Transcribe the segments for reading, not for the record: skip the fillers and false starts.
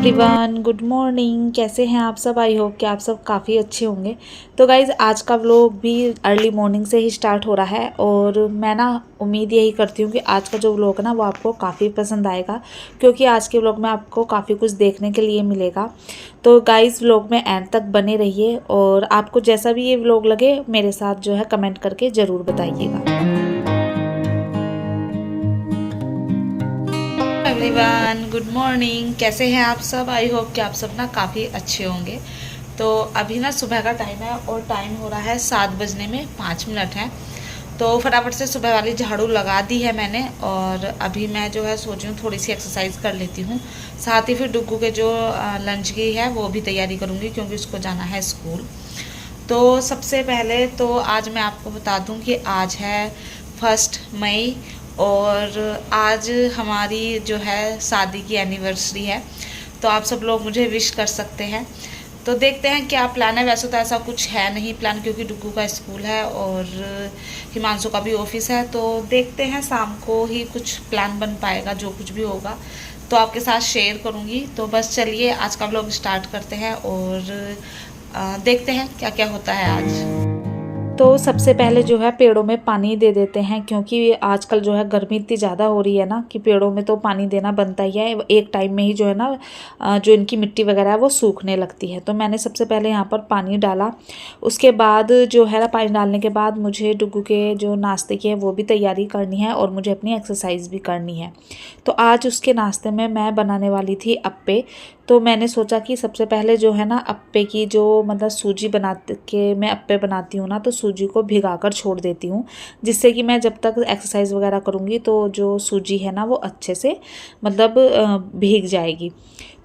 Everyone, good morning. कैसे हैं आप सब? आई होप कि आप सब काफ़ी अच्छे होंगे। तो गाइज़, आज का व्लॉग भी अर्ली मॉर्निंग से ही स्टार्ट हो रहा है और मैं ना उम्मीद यही करती हूँ कि आज का जो व्लॉग है ना वो आपको काफ़ी पसंद आएगा, क्योंकि आज के व्लॉग में आपको काफ़ी कुछ देखने के लिए मिलेगा। तो गाइज़, व्लॉग में एंड तक बने रहिए और आपको जैसा भी ये व्लॉग लगे मेरे साथ जो है कमेंट करके ज़रूर बताइएगा। Everyone, good morning. कैसे हैं आप सब? आई होप कि आप सब ना काफ़ी अच्छे होंगे। तो अभी ना सुबह का टाइम है और टाइम हो रहा है 7 बजने में 5 मिनट हैं। तो फटाफट से सुबह वाली झाड़ू लगा दी है मैंने और अभी मैं जो है सोच रही हूँ थोड़ी सी एक्सरसाइज कर लेती हूँ। साथ ही फिर डुग्गू के जो लंच की है वो भी तैयारी करूँगी, क्योंकि उसको जाना है स्कूल। तो सबसे पहले तो आज मैं आपको बता दूँ कि आज है 1 मई और आज हमारी जो है शादी की एनिवर्सरी है। तो आप सब लोग मुझे विश कर सकते हैं। तो देखते हैं क्या प्लान है। वैसे तो ऐसा कुछ है नहीं प्लान, क्योंकि डुग्गू का स्कूल है और हिमांशु का भी ऑफिस है। तो देखते हैं शाम को ही कुछ प्लान बन पाएगा, जो कुछ भी होगा तो आपके साथ शेयर करूँगी। तो बस चलिए आज का व्लॉग स्टार्ट करते हैं और देखते हैं क्या क्या होता है आज। तो सबसे पहले जो है पेड़ों में पानी दे देते हैं, क्योंकि आजकल जो है गर्मी इतनी ज़्यादा हो रही है ना कि पेड़ों में तो पानी देना बनता ही है। एक टाइम में ही जो है ना जो इनकी मिट्टी वगैरह है वो सूखने लगती है। तो मैंने सबसे पहले यहाँ पर पानी डाला। उसके बाद जो है ना पानी डालने के बाद मुझे डुग्गू के जो नाश्ते की है वो भी तैयारी करनी है और मुझे अपनी एक्सरसाइज भी करनी है। तो आज उसके नाश्ते में मैं बनाने वाली थी अप्पे। तो मैंने सोचा कि सबसे पहले जो है ना अप्पे की जो मतलब सूजी बना के मैं अप्पे बनाती हूँ ना, तो सूजी को भिगाकर छोड़ देती हूँ, जिससे कि मैं जब तक एक्सरसाइज वगैरह करूँगी तो जो सूजी है ना वो अच्छे से मतलब भीग जाएगी।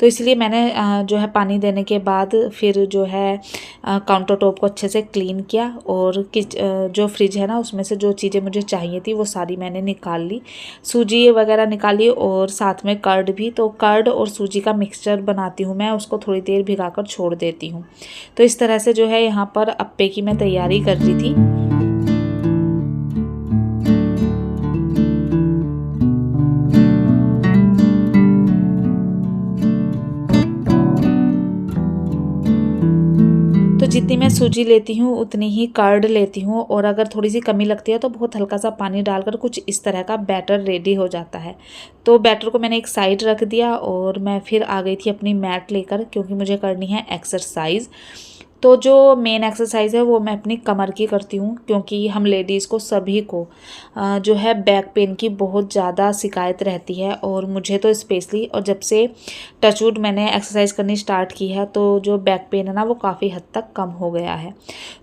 तो इसलिए मैंने जो है पानी देने के बाद फिर जो है काउंटर टॉप को अच्छे से क्लीन किया और जो फ्रिज है ना उसमें से जो चीज़ें मुझे चाहिए थी वो सारी मैंने निकाल ली। सूजी वगैरह निकाली और साथ में कर्ड भी। तो कर्ड और सूजी का मिक्सचर बनाती हूँ मैं, उसको थोड़ी देर भिगाकर छोड़ देती हूँ। तो इस तरह से जो है यहाँ पर अप्पे की मैं तैयारी कर रही थी। तो जितनी मैं सूजी लेती हूँ उतनी ही कर्ड लेती हूँ और अगर थोड़ी सी कमी लगती है तो बहुत हल्का सा पानी डालकर कुछ इस तरह का बैटर रेडी हो जाता है। तो बैटर को मैंने एक साइड रख दिया और मैं फिर आ गई थी अपनी मैट लेकर, क्योंकि मुझे करनी है एक्सरसाइज। तो जो मेन एक्सरसाइज है वो मैं अपनी कमर की करती हूँ, क्योंकि हम लेडीज़ को सभी को जो है बैक पेन की बहुत ज़्यादा शिकायत रहती है और मुझे तो स्पेशली। और जब से टचवुड मैंने एक्सरसाइज करनी स्टार्ट की है तो जो बैक पेन है ना वो काफ़ी हद तक कम हो गया है।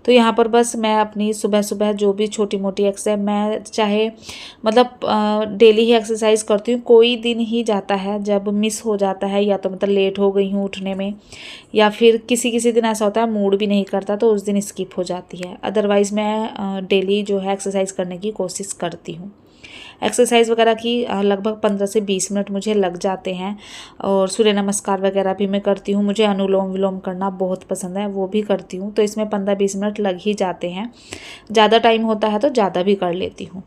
तो यहाँ पर बस मैं अपनी सुबह सुबह जो भी छोटी मोटी एक्सरसाइज, मैं चाहे मतलब डेली ही एक्सरसाइज करती हूँ। कोई दिन ही जाता है जब मिस हो जाता है, या तो मतलब लेट हो गई हूँ उठने में, या फिर किसी किसी दिन ऐसा होता है मूड भी नहीं करता तो उस दिन स्किप हो जाती है। अदरवाइज़ मैं डेली जो है एक्सरसाइज करने की कोशिश करती हूँ। एक्सरसाइज वगैरह की लगभग 15 से 20 मिनट मुझे लग जाते हैं और सूर्य नमस्कार वगैरह भी मैं करती हूँ। मुझे अनुलोम विलोम करना बहुत पसंद है, वो भी करती हूँ। तो इसमें 15-20 मिनट लग ही जाते हैं। ज़्यादा टाइम होता है तो ज़्यादा भी कर लेती हूँ।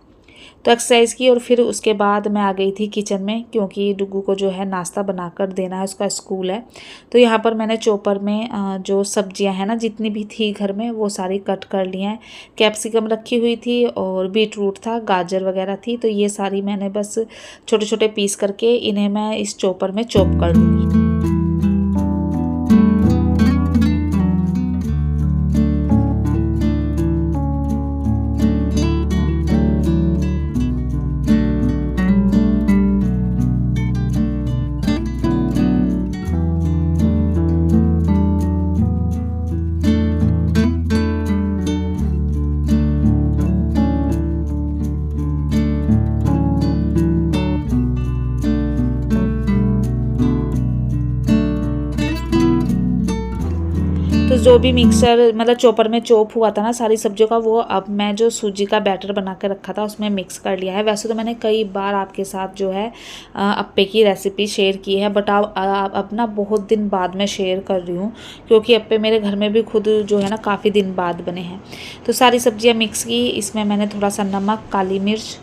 तो एक्सरसाइज की और फिर उसके बाद मैं आ गई थी किचन में, क्योंकि डुग्गू को जो है नाश्ता बनाकर देना है, उसका स्कूल है। तो यहाँ पर मैंने चॉपर में जो सब्जियां हैं ना जितनी भी थी घर में वो सारी कट कर ली हैं। कैप्सिकम रखी हुई थी और बीट रूट था, गाजर वगैरह थी। तो ये सारी मैंने बस छोटे छोटे पीस करके इन्हें मैं इस चॉपर में चॉप कर लूँगी। जो भी मिक्सर मतलब चॉपर में चॉप हुआ था ना सारी सब्जियों का, वो अब मैं जो सूजी का बैटर बना के रखा था उसमें मिक्स कर लिया है। वैसे तो मैंने कई बार आपके साथ जो है अप्पे की रेसिपी शेयर की है, बट अब ना बहुत दिन बाद मैं शेयर कर रही हूँ, क्योंकि अप्पे मेरे घर में भी खुद जो है ना काफ़ी दिन बाद बने हैं। तो सारी सब्जियाँ मिक्स की, इसमें मैंने थोड़ा सा नमक, काली मिर्च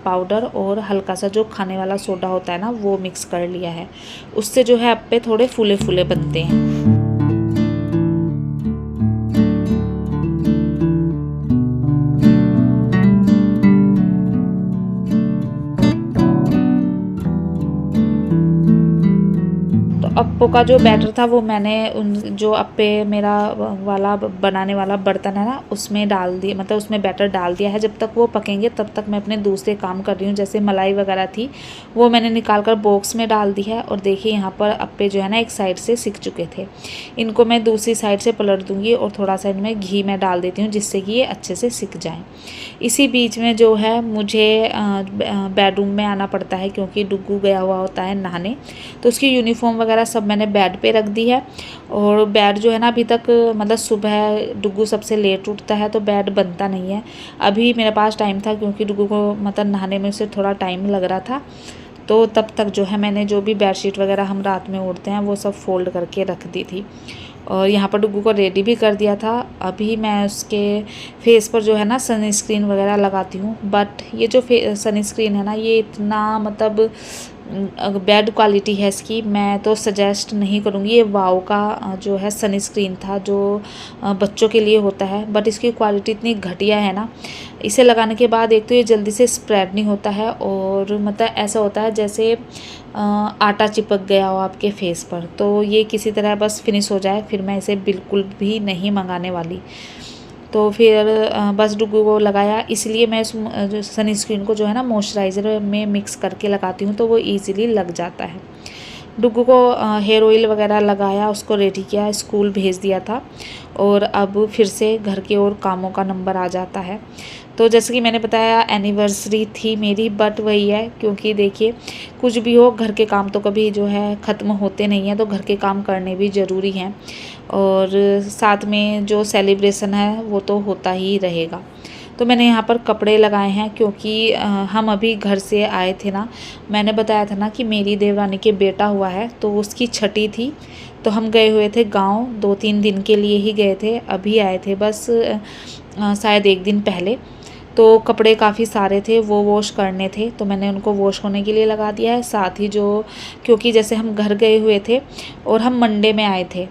पाउडर और हल्का सा जो खाने वाला सोडा होता है ना वो मिक्स कर लिया है। उससे जो है अप्पे थोड़े फूले फूले बनते हैं। अप्पो का जो बैटर था वो मैंने उन जो अप्पे मेरा वाला बनाने वाला बर्तन है ना उसमें डाल दिया, मतलब उसमें बैटर डाल दिया है। जब तक वो पकेंगे तब तक मैं अपने दूसरे काम कर रही हूँ। जैसे मलाई वगैरह थी वो मैंने निकाल कर बॉक्स में डाल दी है। और देखिए यहाँ पर अप्पे जो है ना एक साइड से सिक चुके थे, इनको मैं दूसरी साइड से पलट दूँगी और थोड़ा सा इनमें घी मैं डाल देती हूँ जिससे कि ये अच्छे से सिक जाएँ। इसी बीच में जो है मुझे बेडरूम में आना पड़ता है, क्योंकि डुग्गू गया हुआ होता है नहाने, तो उसकी यूनिफॉर्म वगैरह सब मैंने बेड पे रख दी है। और बेड जो है ना अभी तक मतलब सुबह डुग्गू सबसे लेट उठता है तो बेड बनता नहीं है। अभी मेरे पास टाइम था क्योंकि डुग्गू को मतलब नहाने में से थोड़ा टाइम लग रहा था, तो तब तक जो है मैंने जो भी बेडशीट वगैरह हम रात में ओढ़ते हैं वो सब फोल्ड करके रख दी थी। और यहाँ पर डुग्गू को रेडी भी कर दिया था। अभी मैं उसके फेस पर जो है ना सनस्क्रीन वगैरह लगाती हूँ, बट ये जो सनस्क्रीन है ना ये इतना मतलब बैड क्वालिटी है इसकी, मैं तो सजेस्ट नहीं करूँगी। ये वाओ का जो है सनस्क्रीन था जो बच्चों के लिए होता है, बट इसकी क्वालिटी इतनी घटिया है ना, इसे लगाने के बाद एक तो ये जल्दी से स्प्रेड नहीं होता है और मतलब ऐसा होता है जैसे आटा चिपक गया हो आपके फेस पर। तो ये किसी तरह बस फिनिश हो जाए, फिर मैं इसे बिल्कुल भी नहीं मंगाने वाली। तो फिर बस डुग्गू को लगाया, इसलिए मैं उस सनस्क्रीन को जो है ना मॉइस्चराइज़र में मिक्स करके लगाती हूँ तो वो इजीली लग जाता है। डुग्गू को हेयर ऑयल वगैरह लगाया, उसको रेडी किया, स्कूल भेज दिया था और अब फिर से घर के और कामों का नंबर आ जाता है। तो जैसे कि मैंने बताया एनिवर्सरी थी मेरी, बट वही है क्योंकि देखिए कुछ भी हो घर के काम तो कभी जो है ख़त्म होते नहीं हैं, तो घर के काम करने भी ज़रूरी हैं और साथ में जो सेलिब्रेशन है वो तो होता ही रहेगा। तो मैंने यहाँ पर कपड़े लगाए हैं क्योंकि हम अभी घर से आए थे ना, मैंने बताया था ना कि मेरी देवरानी के बेटा हुआ है तो उसकी छठी थी, तो हम गए हुए थे गांव, 2-3 दिन के लिए ही गए थे, अभी आए थे बस शायद 1 दिन पहले। तो कपड़े काफ़ी सारे थे वो वॉश करने थे, तो मैंने उनको वॉश होने के लिए लगा दिया है। साथ ही जो क्योंकि जैसे हम घर गए हुए थे और हम मंडे में आए थे,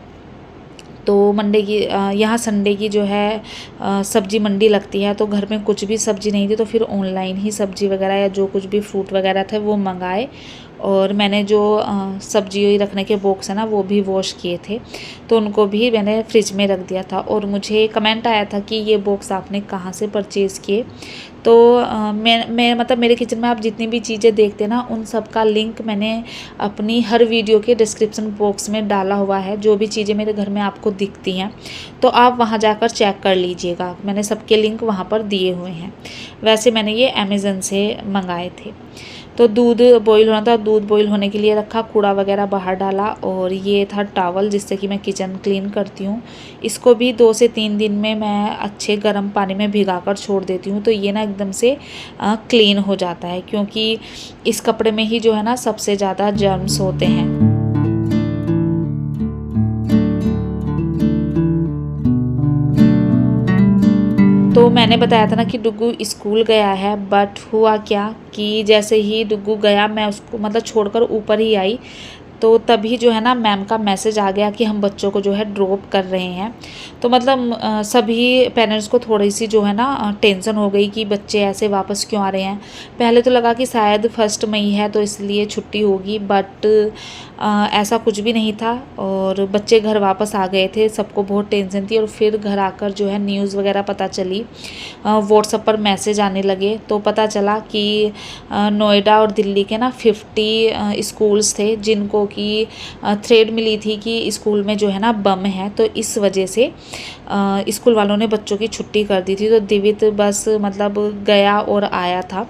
तो मंडे की यहाँ संडे की जो है सब्जी मंडी लगती है, तो घर में कुछ भी सब्ज़ी नहीं थी तो फिर ऑनलाइन ही सब्ज़ी वगैरह या जो कुछ भी फ्रूट वगैरह थे वो मंगाए। और मैंने जो सब्जी रखने के बॉक्स है ना वो भी वॉश किए थे, तो उनको भी मैंने फ्रिज में रख दिया था। और मुझे कमेंट आया था कि ये बॉक्स आपने कहाँ से परचेज़ किए, तो मैं मतलब मेरे किचन में आप जितनी भी चीज़ें देखते हैं ना उन सब का लिंक मैंने अपनी हर वीडियो के डिस्क्रिप्शन बॉक्स में डाला हुआ है। जो भी चीज़ें मेरे घर में आपको दिखती हैं तो आप वहाँ जाकर चेक कर लीजिएगा, मैंने सबके लिंक वहाँ पर दिए हुए हैं। वैसे मैंने ये अमेज़न से मंगाए थे। तो दूध बॉईल होना था, दूध बॉईल होने के लिए रखा, कूड़ा वगैरह बाहर डाला। और ये था टॉवल जिससे कि मैं किचन क्लीन करती हूँ, इसको भी 2 से 3 दिन में मैं अच्छे गर्म पानी में भिगाकर छोड़ देती हूँ, तो ये ना एकदम से क्लीन हो जाता है, क्योंकि इस कपड़े में ही जो है ना सबसे ज़्यादा जर्म्स होते हैं। तो मैंने बताया था ना कि डुग्गू स्कूल गया है, बट हुआ क्या कि जैसे ही डुग्गू गया मैं उसको मतलब छोड़कर ऊपर ही आई, तो तभी जो है ना मैम का मैसेज आ गया कि हम बच्चों को जो है ड्रॉप कर रहे हैं। तो मतलब सभी पेरेंट्स को थोड़ी सी जो है ना टेंशन हो गई कि बच्चे ऐसे वापस क्यों आ रहे हैं। पहले तो लगा कि शायद 1 मई है तो इसलिए छुट्टी होगी, बट ऐसा कुछ भी नहीं था और बच्चे घर वापस आ गए थे। सबको बहुत टेंशन थी और फिर घर आकर जो है न्यूज़ वगैरह पता चली, व्हाट्सएप पर मैसेज आने लगे, तो पता चला कि नोएडा और दिल्ली के ना 50 स्कूल्स थे जिनको कि थ्रेड मिली थी कि स्कूल में जो है ना बम है, तो इस वजह से स्कूल वालों ने बच्चों की छुट्टी कर दी थी। तो दिवित बस मतलब गया और आया था,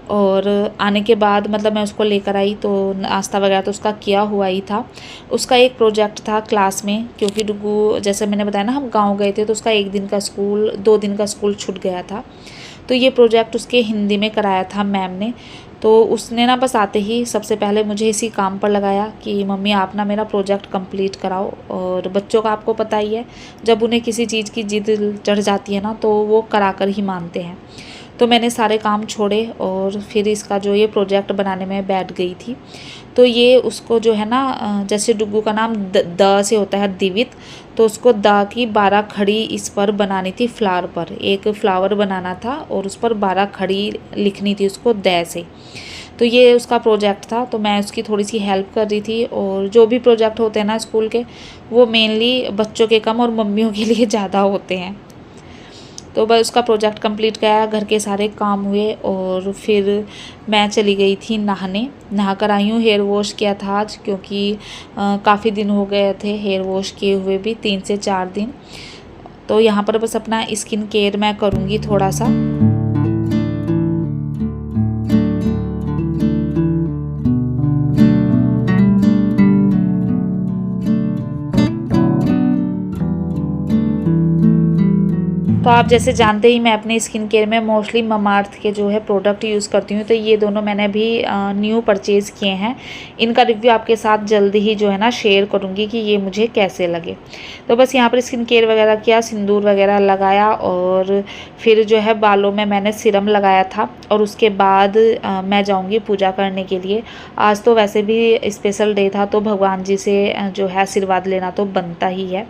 और आने के बाद मतलब मैं उसको लेकर आई तो नाश्ता वगैरह तो उसका किया हुआ ही था। उसका एक प्रोजेक्ट था क्लास में, क्योंकि डुगू जैसे मैंने बताया ना हम गांव गए थे, तो उसका 1 दिन का स्कूल 2 दिन का स्कूल छूट गया था। तो ये प्रोजेक्ट उसके हिंदी में कराया था मैम ने। तो उसने ना बस आते ही सबसे पहले मुझे इसी काम पर लगाया कि मम्मी आप ना मेरा प्रोजेक्ट कंप्लीट कराओ। और बच्चों का आपको पता ही है, जब उन्हें किसी चीज़ की जिद चढ़ जाती है ना तो वो करा कर ही मानते हैं। तो मैंने सारे काम छोड़े और फिर इसका जो ये प्रोजेक्ट बनाने में बैठ गई थी। तो ये उसको जो है ना जैसे डुग्गू का नाम द से होता है दिवित, तो उसको द की 12 खड़ी इस पर बनानी थी, फ्लावर पर एक फ्लावर बनाना था और उस पर 12 खड़ी लिखनी थी उसको द से। तो ये उसका प्रोजेक्ट था, तो मैं उसकी थोड़ी सी हेल्प कर रही थी। और जो भी प्रोजेक्ट होते हैं ना स्कूल के, वो मेनली बच्चों के कम और मम्मियों के लिए ज़्यादा होते हैं। तो बस उसका प्रोजेक्ट कंप्लीट किया, घर के सारे काम हुए और फिर मैं चली गई थी नहा कर आई हूँ। हेयर वॉश किया था आज, क्योंकि काफ़ी दिन हो गए थे हेयर वॉश किए हुए भी, 3 से 4 दिन। तो यहाँ पर बस अपना स्किन केयर मैं करूँगी थोड़ा सा। तो आप जैसे जानते ही मैं अपने स्किन केयर में मोस्टली ममाअर्थ के जो है प्रोडक्ट यूज़ करती हूँ। तो ये दोनों मैंने भी न्यू परचेज़ किए हैं। इनका रिव्यू आपके साथ जल्दी ही जो है ना शेयर करूँगी कि ये मुझे कैसे लगे। तो बस यहाँ पर स्किन केयर वगैरह किया, सिंदूर वगैरह लगाया और फिर जो है बालों में मैंने सीरम लगाया था। और उसके बाद मैं जाऊँगी पूजा करने के लिए। आज तो वैसे भी स्पेशल डे था, तो भगवान जी से जो है आशीर्वाद लेना तो बनता ही है।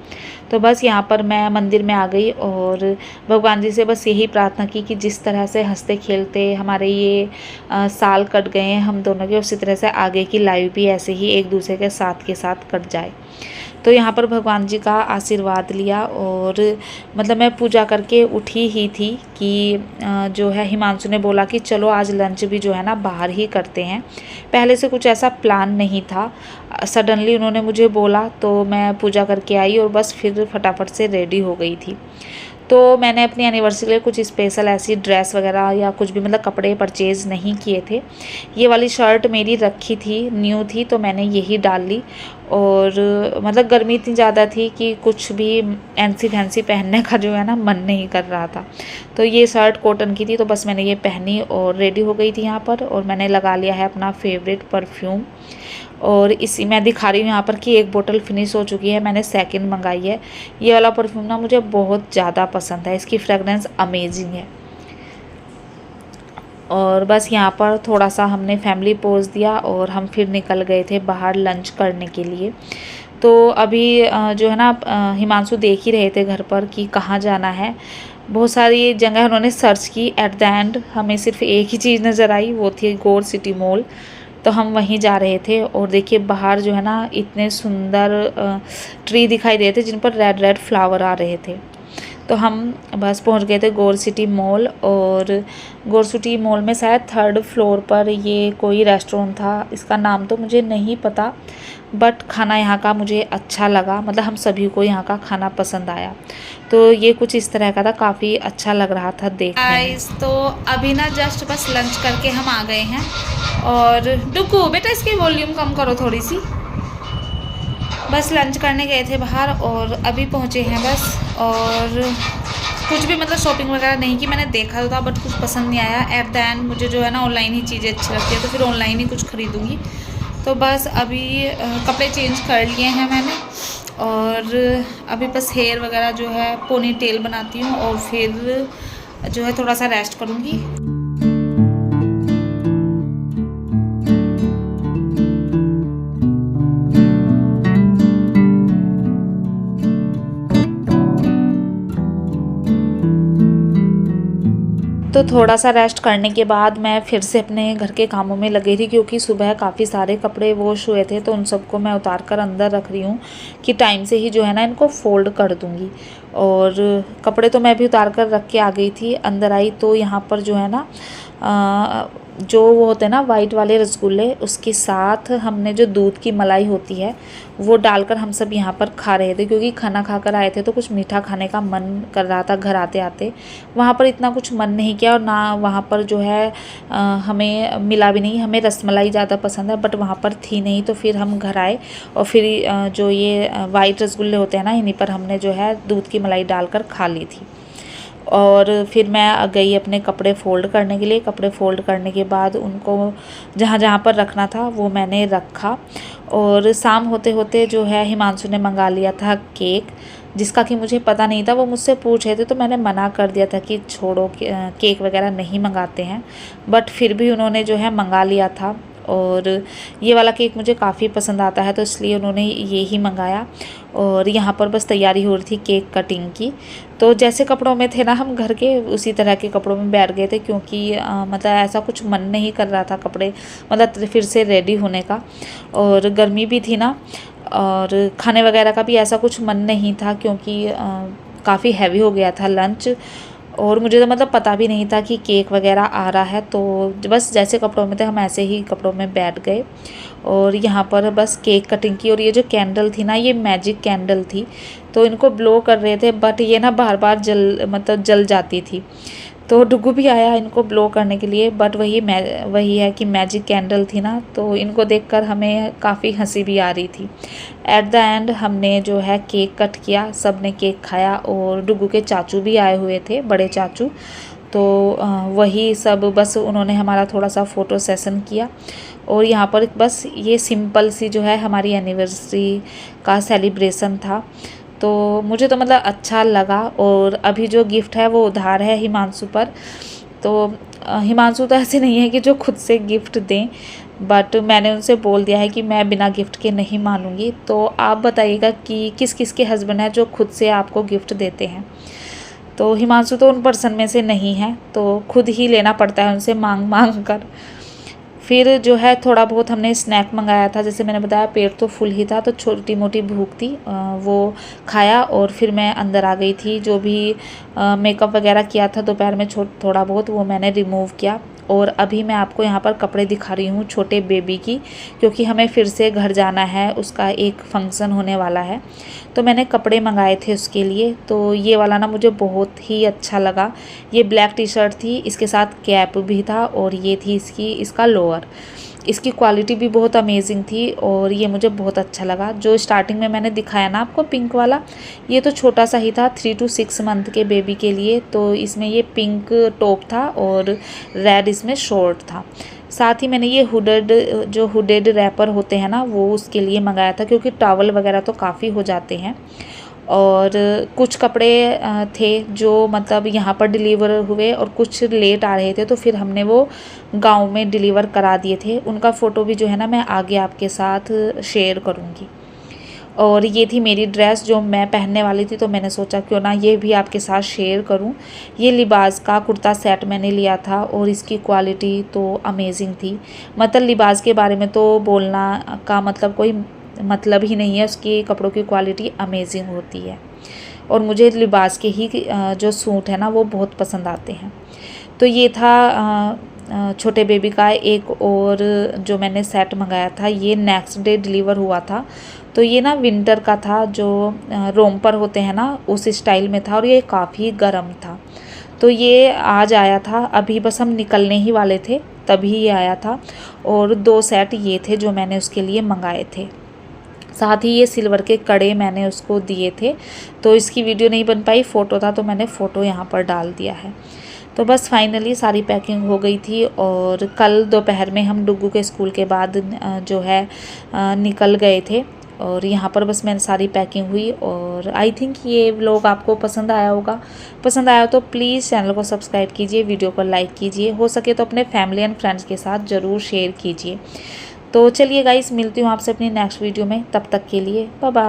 तो बस यहाँ पर मैं मंदिर में आ गई और भगवान जी से बस यही प्रार्थना की कि जिस तरह से हंसते खेलते हमारे ये साल कट गए हैं हम दोनों के, उसी तरह से आगे की लाइफ भी ऐसे ही एक दूसरे के साथ कट जाए। तो यहाँ पर भगवान जी का आशीर्वाद लिया और मतलब मैं पूजा करके उठी ही थी कि जो है हिमांशु ने बोला कि चलो आज लंच भी जो है ना बाहर ही करते हैं। पहले से कुछ ऐसा प्लान नहीं था, सडनली उन्होंने मुझे बोला तो मैं पूजा करके आई और बस फिर फटाफट से रेडी हो गई थी। तो मैंने अपनी एनिवर्सरी के लिए कुछ स्पेशल ऐसी ड्रेस वगैरह या कुछ भी मतलब कपड़े परचेज़ नहीं किए थे। ये वाली शर्ट मेरी रखी थी, न्यू थी, तो मैंने यही डाल ली। और मतलब गर्मी इतनी ज़्यादा थी कि कुछ भी फैंसी पहनने का जो है ना मन नहीं कर रहा था। तो ये शर्ट कॉटन की थी, तो बस मैंने ये पहनी और रेडी हो गई थी यहाँ पर। और मैंने लगा लिया है अपना फेवरेट परफ्यूम, और इसी मैं दिखा रही हूँ यहाँ पर कि 1 बोतल फिनिश हो चुकी है, मैंने सेकंड मंगाई है। ये वाला परफ्यूम ना मुझे बहुत ज़्यादा पसंद है, इसकी फ्रेगरेंस अमेजिंग है। और बस यहाँ पर थोड़ा सा हमने फैमिली पोज दिया और हम फिर निकल गए थे बाहर लंच करने के लिए। तो अभी जो है ना हिमांशु देख ही रहे थे घर पर कि कहाँ जाना है। बहुत सारी जगह उन्होंने सर्च की, एट द एंड हमें सिर्फ एक ही चीज़ नज़र आई, वो थी गोर सिटी मॉल। तो हम वहीं जा रहे थे और देखिए बाहर जो है ना इतने सुंदर ट्री दिखाई दे रहे थे जिन पर रेड रेड फ्लावर आ रहे थे। तो हम बस पहुंच गए थे गोर सिटी मॉल। और गोर सिटी मॉल में शायद 3rd फ्लोर पर ये कोई रेस्टोरेंट था, इसका नाम तो मुझे नहीं पता, बट खाना यहाँ का मुझे अच्छा लगा, मतलब हम सभी को यहाँ का खाना पसंद आया। तो ये कुछ इस तरह का था, काफ़ी अच्छा लग रहा था देखने में। तो अभी ना जस्ट बस लंच करके हम आ गए हैं। और डुगू बेटा इसकी वॉल्यूम कम करो थोड़ी सी। बस लंच करने गए थे बाहर और अभी पहुँचे हैं बस। और कुछ भी मतलब शॉपिंग वगैरह नहीं की, मैंने देखा तो था बट कुछ पसंद नहीं आया। एट द एंड मुझे जो है ना ऑनलाइन ही चीज़ें अच्छी लगती है, तो फिर ऑनलाइन ही कुछ खरीदूँगी। तो बस अभी कपड़े चेंज कर लिए हैं मैंने और अभी बस हेयर वगैरह जो है पोनी टेल बनाती हूँ और फिर जो है थोड़ा सा रेस्ट करूँगी। तो थोड़ा सा रेस्ट करने के बाद मैं फिर से अपने घर के कामों में लगी थी, क्योंकि सुबह काफ़ी सारे कपड़े वॉश हुए थे, तो उन सबको मैं उतार कर अंदर रख रही हूँ कि टाइम से ही जो है ना इनको फोल्ड कर दूँगी। और कपड़े तो मैं भी उतार कर रख के आ गई थी। अंदर आई तो यहाँ पर जो है ना जो वो होते हैं ना वाइट वाले रसगुल्ले, उसके साथ हमने जो दूध की मलाई होती है वो डालकर हम सब यहाँ पर खा रहे थे, क्योंकि खाना खाकर आए थे तो कुछ मीठा खाने का मन कर रहा था। घर आते आते वहाँ पर इतना कुछ मन नहीं किया, और ना वहाँ पर जो है हमें मिला भी नहीं। हमें रसमलाई ज़्यादा पसंद है बट वहाँ पर थी नहीं, तो फिर हम घर आए और फिर जो ये वाइट रसगुल्ले होते हैं ना, इन्हीं पर हमने जो है दूध की मलाई डालकर खा ली थी। और फिर मैं गई अपने कपड़े फ़ोल्ड करने के लिए। कपड़े फ़ोल्ड करने के बाद उनको जहाँ जहाँ पर रखना था वो मैंने रखा। और शाम होते होते जो है हिमांशु ने मंगा लिया था केक, जिसका कि मुझे पता नहीं था। वो मुझसे पूछ रहे थे तो मैंने मना कर दिया था कि छोड़ो, केक वगैरह नहीं मंगाते हैं, बट फिर भी उन्होंने जो है मंगा लिया था। और ये वाला केक मुझे काफ़ी पसंद आता है तो इसलिए उन्होंने ये ही मंगाया। और यहाँ पर बस तैयारी हो रही थी केक कटिंग की। तो जैसे कपड़ों में थे ना हम घर के, उसी तरह के कपड़ों में बैठ गए थे, क्योंकि मतलब ऐसा कुछ मन नहीं कर रहा था कपड़े मतलब फिर से रेडी होने का। और गर्मी भी थी ना, और खाने वगैरह का भी ऐसा कुछ मन नहीं था, क्योंकि काफ़ी हैवी हो गया था लंच। और मुझे तो मतलब पता भी नहीं था कि केक वगैरह आ रहा है, तो बस जैसे कपड़ों में थे हम ऐसे ही कपड़ों में बैठ गए। और यहाँ पर बस केक कटिंग की। और ये जो कैंडल थी ना, ये मैजिक कैंडल थी, तो इनको ब्लो कर रहे थे बट ये ना बार बार जल जाती थी। तो डुगू भी आया इनको ब्लो करने के लिए, बट वही है कि मैजिक कैंडल थी ना, तो इनको देखकर हमें काफ़ी हंसी भी आ रही थी। एट द एंड हमने जो है केक कट किया, सब ने केक खाया। और डुगू के चाचू भी आए हुए थे, बड़े चाचू, तो वही सब बस उन्होंने हमारा थोड़ा सा फ़ोटो सेशन किया। और यहाँ पर बस ये सिंपल सी जो है हमारी एनिवर्सरी का सेलिब्रेशन था। तो मुझे तो मतलब अच्छा लगा। और अभी जो गिफ्ट है वो उधार है हिमांशु पर। तो हिमांशु तो ऐसे नहीं है कि जो खुद से गिफ्ट दें, बट मैंने उनसे बोल दिया है कि मैं बिना गिफ्ट के नहीं मानूंगी। तो आप बताइएगा कि किस किस के हस्बैंड हैं जो खुद से आपको गिफ्ट देते हैं। तो हिमांशु तो उन पर्सन में से नहीं है, तो खुद ही लेना पड़ता है उनसे मांग मांग कर। फिर जो है थोड़ा बहुत हमने स्नैक मंगाया था, जैसे मैंने बताया पेट तो फुल ही था, तो छोटी मोटी भूख थी, वो खाया। और फिर मैं अंदर आ गई थी। जो भी मेकअप वगैरह किया था दोपहर में थोड़ा बहुत, वो मैंने रिमूव किया। और अभी मैं आपको यहाँ पर कपड़े दिखा रही हूँ छोटे बेबी की, क्योंकि हमें फिर से घर जाना है, उसका एक फंक्शन होने वाला है। तो मैंने कपड़े मंगाए थे उसके लिए। तो ये वाला ना मुझे बहुत ही अच्छा लगा। ये ब्लैक टी शर्ट थी, इसके साथ कैप भी था, और ये थी इसका लोअर। इसकी क्वालिटी भी बहुत अमेजिंग थी और ये मुझे बहुत अच्छा लगा। जो स्टार्टिंग में मैंने दिखाया ना आपको पिंक वाला, ये तो छोटा सा ही था 3 to 6 मंथ के बेबी के लिए। तो इसमें ये पिंक टॉप था और रेड इसमें शॉर्ट था। साथ ही मैंने ये हुडेड रैपर होते हैं ना, वो उसके लिए मंगाया था, क्योंकि टॉवल वगैरह तो काफ़ी हो जाते हैं। और कुछ कपड़े थे जो मतलब यहाँ पर डिलीवर हुए और कुछ लेट आ रहे थे, तो फिर हमने वो गांव में डिलीवर करा दिए थे। उनका फ़ोटो भी जो है ना मैं आगे आपके साथ शेयर करूँगी। और ये थी मेरी ड्रेस जो मैं पहनने वाली थी, तो मैंने सोचा क्यों ना ये भी आपके साथ शेयर करूं। ये लिबास का कुर्ता सेट मैंने लिया था और इसकी क्वालिटी तो अमेजिंग थी। मतलब लिबास के बारे में तो बोलना का मतलब कोई मतलब ही नहीं है, उसकी कपड़ों की क्वालिटी अमेजिंग होती है। और मुझे लिबास के ही जो सूट है ना वो बहुत पसंद आते हैं। तो ये था छोटे बेबी का एक और जो मैंने सेट मंगाया था, ये नेक्स्ट डे डिलीवर हुआ था। तो ये ना विंटर का था, जो रोम्पर होते हैं ना उस स्टाइल में था, और ये काफ़ी गर्म था। तो ये आज आया था, अभी बस हम निकलने ही वाले थे तभी ये आया था। और 2 सेट ये थे जो मैंने उसके लिए मंगाए थे। साथ ही ये सिल्वर के कड़े मैंने उसको दिए थे। तो इसकी वीडियो नहीं बन पाई, फ़ोटो था तो मैंने फ़ोटो यहाँ पर डाल दिया है। तो बस फाइनली सारी पैकिंग हो गई थी। और कल दोपहर में हम डुगू के स्कूल के बाद जो है निकल गए थे। और यहाँ पर बस मैंने सारी पैकिंग हुई। और आई थिंक ये व्लॉग आपको पसंद आया होगा। पसंद आया तो प्लीज़ चैनल को सब्सक्राइब कीजिए, वीडियो को लाइक कीजिए, हो सके तो अपने फैमिली एंड फ्रेंड्स के साथ ज़रूर शेयर कीजिए। तो चलिए गाइस, मिलती हूँ आपसे अपनी नेक्स्ट वीडियो में। तब तक के लिए बाय बाय।